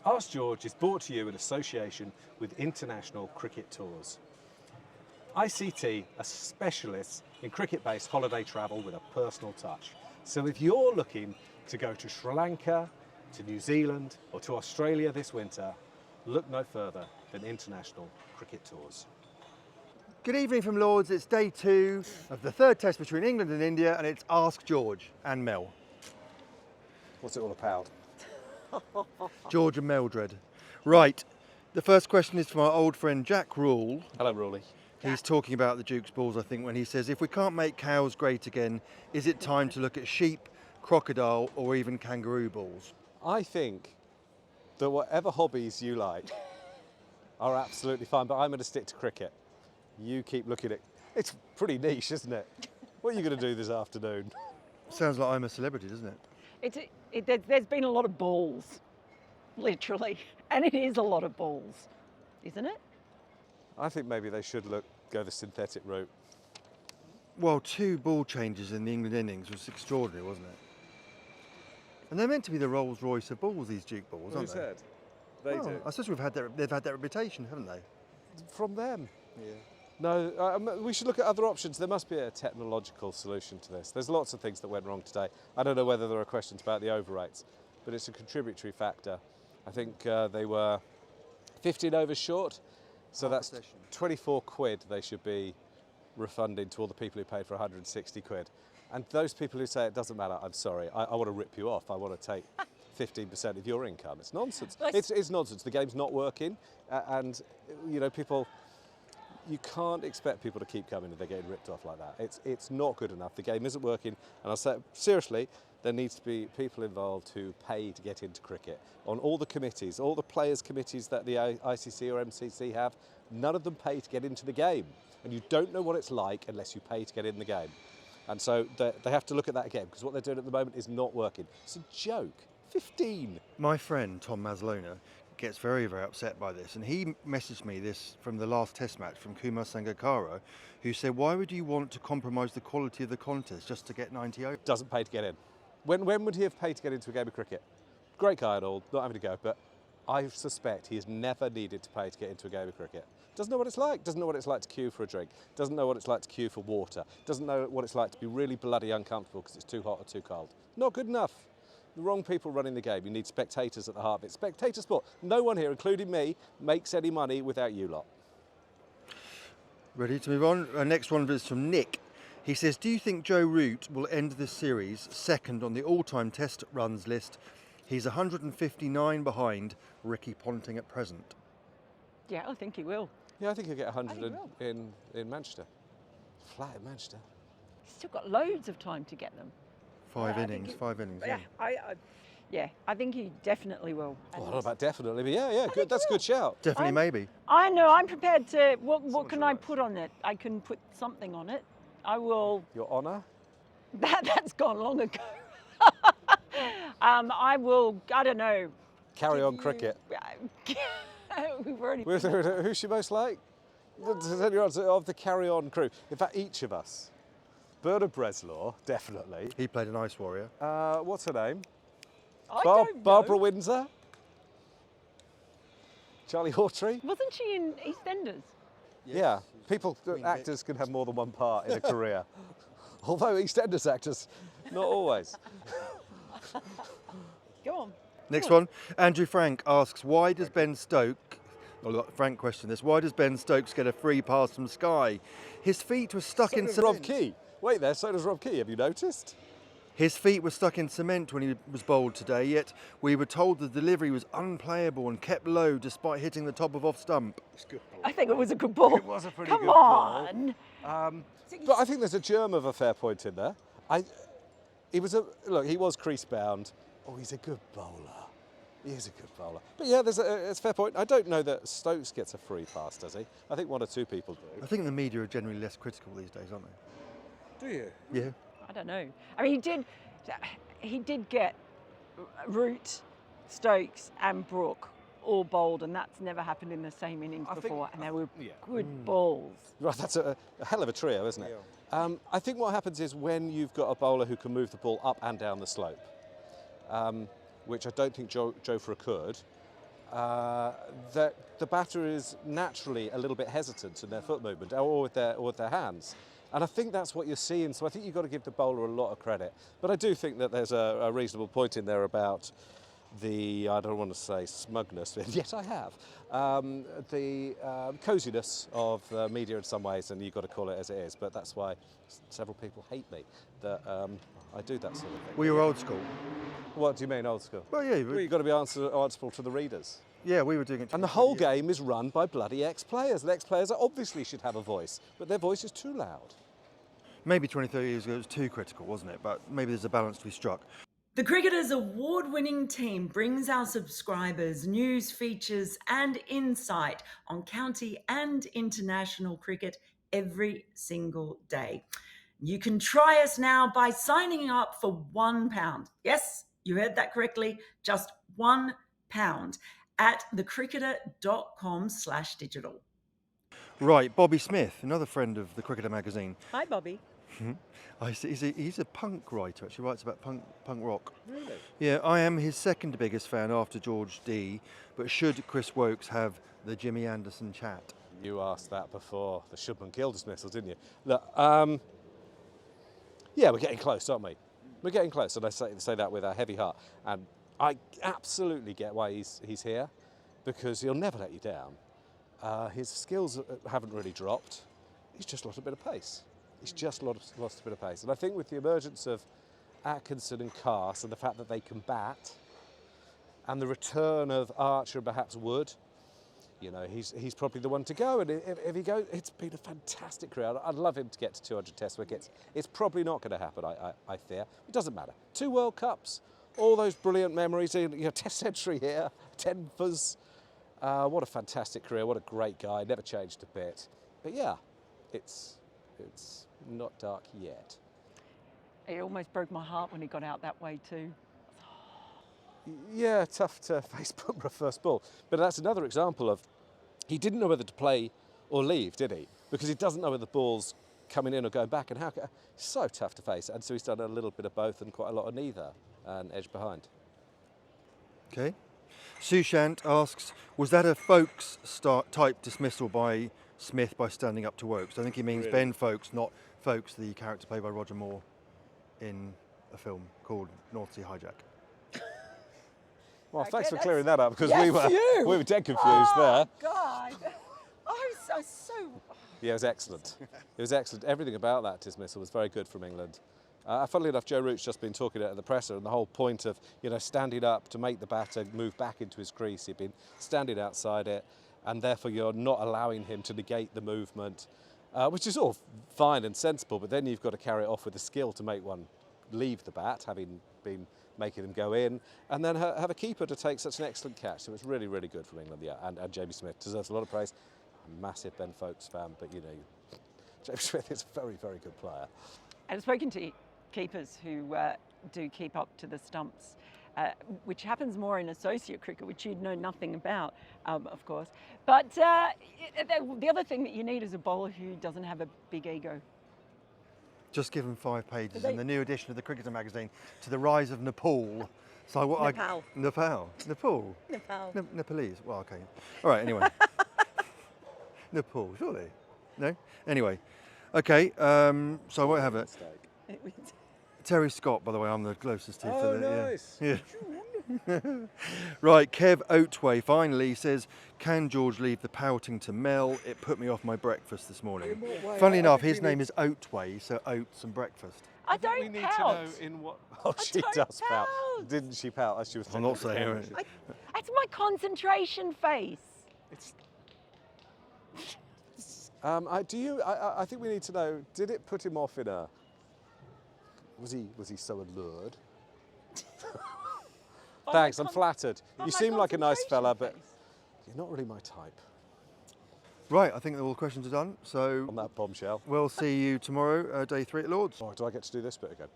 Ask George is brought to you in association with International Cricket Tours. ICT are specialists in cricket-based holiday travel with a personal touch. So if you're looking to go to Sri Lanka, to New Zealand or to Australia this winter, look no further than International Cricket Tours. Good evening from Lords. It's day 2 of the third test between England and India, and it's Ask George and Mel. What's it all about? George and Meldred. Right, the first question is from our old friend Jack Rule. Hello, Rawley. He's talking about the Duke's balls, I think, when he says, if we can't make cows great again, is it time to look at sheep, crocodile or even kangaroo balls? I think that whatever hobbies you like are absolutely fine, but I'm going to stick to cricket. You keep looking at it. It's pretty niche, isn't it? What are you going to do this afternoon? Sounds like I'm a celebrity, doesn't it? There's been a lot of balls, literally, and it is a lot of balls, isn't it? I think maybe they should go the synthetic route. Well, 2 ball changes in the England innings was extraordinary, wasn't it? And they're meant to be the Rolls Royce of balls, these Duke balls, aren't Who they? said? They Well, do. I suppose they've had that reputation, haven't they? From them. Yeah. No, we should look at other options. There must be a technological solution to this. There's lots of things that went wrong today. I don't know whether there are questions about the over rates, but it's a contributory factor. I think they were 15 overs short, so Half a that's session. 24 quid they should be refunding to all the people who paid for 160 quid. And those people who say it doesn't matter, I'm sorry, I want to rip you off. I want to take 15% of your income. It's nonsense. It's nonsense. The game's not working, and you know, you can't expect people to keep coming if they're getting ripped off like that. It's not good enough. The game isn't working, and I'll say seriously, there needs to be people involved who pay to get into cricket. On all the committees, all the players' committees that the ICC or MCC have, none of them pay to get into the game, and you don't know what it's like unless you pay to get in the game. And so they have to look at that again, because what they're doing at the moment is not working. It's a joke. 15. My friend Tom Maslona gets very, very upset by this, and he messaged me this from the last test match from Kumar Sangakkara, who said, why would you want to compromise the quality of the contest just to get 90 overs? Doesn't pay to get in. When would he have paid to get into a game of cricket? Great guy and all, not having to go, but I suspect he has never needed to pay to get into a game of cricket. Doesn't know what it's like. Doesn't know what it's like to queue for a drink. Doesn't know what it's like to queue for water. Doesn't know what it's like to be really bloody uncomfortable because it's too hot or too cold. Not good enough. The wrong people running the game. You need spectators at the heart of it. Spectator sport. No one here, including me, makes any money without you lot. Ready to move on? Our next one is from Nick. He says, do you think Joe Root will end this series second on the all-time test runs list? He's 159 behind Ricky Ponting at present. Yeah, I think he will. Yeah, I think he'll get I think 100 he in Manchester. Flat in Manchester. He's still got loads of time to get them. 5 I think innings, he- 5 innings. Yeah, I think he definitely will. Well, I don't know about definitely, but yeah, think good. That's a he good shout. Definitely, I'm- maybe. I know, I'm prepared to. What Someone can should I write. put on it? I can put something on it. I will. Your honour? That's gone long ago. I will. I don't know. Carry on give you- cricket. We've already. Who's she most like? Of the Carry On crew. In fact, each of us. Bernard Bresslaw, definitely. He played an ice warrior. What's her name? I don't know. Barbara Windsor? Charlie Hawtrey? Wasn't she in EastEnders? Yeah. People, Queen actors can have more than one part in a career. Although EastEnders actors, not always. Go on. Next one, Andrew Frank asks, why does Ben Stokes, Frank questioned this, why does Ben Stokes get a free pass from Sky? His feet were stuck in Does cement. Rob Key. Wait there, so does Rob Key, have you noticed? His feet were stuck in cement when he was bowled today, yet we were told the delivery was unplayable and kept low despite hitting the top of off stump. I think it was a good ball. It was a pretty Come good ball. on. But I think there's a germ of a fair point in there. He was crease bound. Oh, he's a good bowler. He is a good bowler. But yeah, it's a fair point. I don't know that Stokes gets a free pass, does he? I think one or two people do. I think the media are generally less critical these days, aren't they? Do you? Yeah. I don't know. I mean, he did get Root, Stokes, and Brooke all bowled, and that's never happened in the same innings before. And they were good balls. Right, that's a hell of a trio, isn't it? I think what happens is when you've got a bowler who can move the ball up and down the slope, which I don't think Joe Jofra could, that the batter is naturally a little bit hesitant in their foot movement or with their hands. And I think that's what you're seeing. So I think you've got to give the bowler a lot of credit. But I do think that there's a reasonable point in there about the, I don't want to say smugness, yet I have, the coziness of the media in some ways, and you've got to call it as it is. But that's why several people hate me, that I do that sort of thing. Well, you're old school. What do you mean old school? Well, yeah. Well, you've got to be answerable to the readers. Yeah, we were doing it. And the whole game is run by bloody ex-players. And ex-players obviously should have a voice, but their voice is too loud. Maybe 20, 30 years ago it was too critical, wasn't it? But maybe there's a balance to be struck. The Cricketers award-winning team brings our subscribers news, features and insight on county and international cricket every single day. You can try us now by signing up for £1. Yes, you heard that correctly, just £1 at thecricketer.com/digital. Right, Bobby Smith, another friend of the Cricketer magazine. Hi, Bobby. He's a punk writer, actually writes about punk rock. Really? Yeah, I am his second biggest fan after George D. But should Chris Wokes have the Jimmy Anderson chat? You asked that before the Shubman Gill dismissal, didn't you? Look, yeah, we're getting close, aren't we? We're getting close, and I say that with a heavy heart. And I absolutely get why he's here, because he'll never let you down. His skills haven't really dropped. He's just lost a bit of pace. He's just lost a bit of pace. And I think with the emergence of Atkinson and Carse and the fact that they can bat, and the return of Archer and perhaps Wood, you know, he's probably the one to go. And if he goes, it's been a fantastic career. I'd love him to get to 200 Test wickets. It's probably not going to happen, I fear. It doesn't matter. 2 World Cups, all those brilliant memories. You know, Test century here, 10 fuzz. What a fantastic career. What a great guy. Never changed a bit. But yeah, it's not dark yet. It almost broke my heart when he got out that way too. Yeah, tough to face Bumrah first ball. But that's another example of, he didn't know whether to play or leave, did he? Because he doesn't know whether the ball's coming in or going back, and so tough to face. And so he's done a little bit of both and quite a lot of neither, and edge behind. Okay. Sushant asks, was that a Folkes type dismissal by Smith by standing up to Wokes? I think he means Really? Ben Folkes, not Folkes, the character played by Roger Moore in a film called North Sea Hijack. Well, Okay, thanks for that's- clearing that up, because Yes, you. we were dead confused there. God. I was so... Yeah, it was excellent. It was excellent. Everything about that dismissal was very good from England. Funnily enough, Joe Root's just been talking at the presser, and the whole point of, you know, standing up to make the batter move back into his crease. He'd been standing outside it, and therefore you're not allowing him to negate the movement, which is all fine and sensible, but then you've got to carry it off with the skill to make one leave the bat, having been making them go in, and then have a keeper to take such an excellent catch. So it's really, really good from England, yeah, and Jamie Smith deserves a lot of praise. I'm a massive Ben Folkes fan, but, you know, Jamie Smith is a very, very good player. I've spoken to keepers who do keep up to the stumps, which happens more in associate cricket, which you'd know nothing about, of course. But the other thing that you need is a bowler who doesn't have a big ego. Just given 5 pages in the new edition of the Cricketer magazine to the rise of Nepal. So what Nepal. Nepal. Nepalese. Well, okay. All right. Anyway. Nepal, surely. No. Anyway. Okay. So I won't have it. Terry Scott, by the way, I'm the closest to. Oh, for the, nice. Yeah. Right, Kev Oatway finally says, can George leave the pouting to Mel? It put me off my breakfast this morning. Funnily enough, his name is Oatway, so oats and breakfast. I think we don't need pout. to know in what... Oh, she don't does pout. pout. Didn't she pout as she was... I'm not saying it. That's my concentration face. I think we need to know, did it put him off in a... Was he so allured? Thanks, I'm flattered. On You my seem like a nice fella, but concentration you're not really my type. Right, I think all the questions are done. So On that bombshell. we'll see you tomorrow, day 3 at Lord's. Oh, do I get to do this bit again?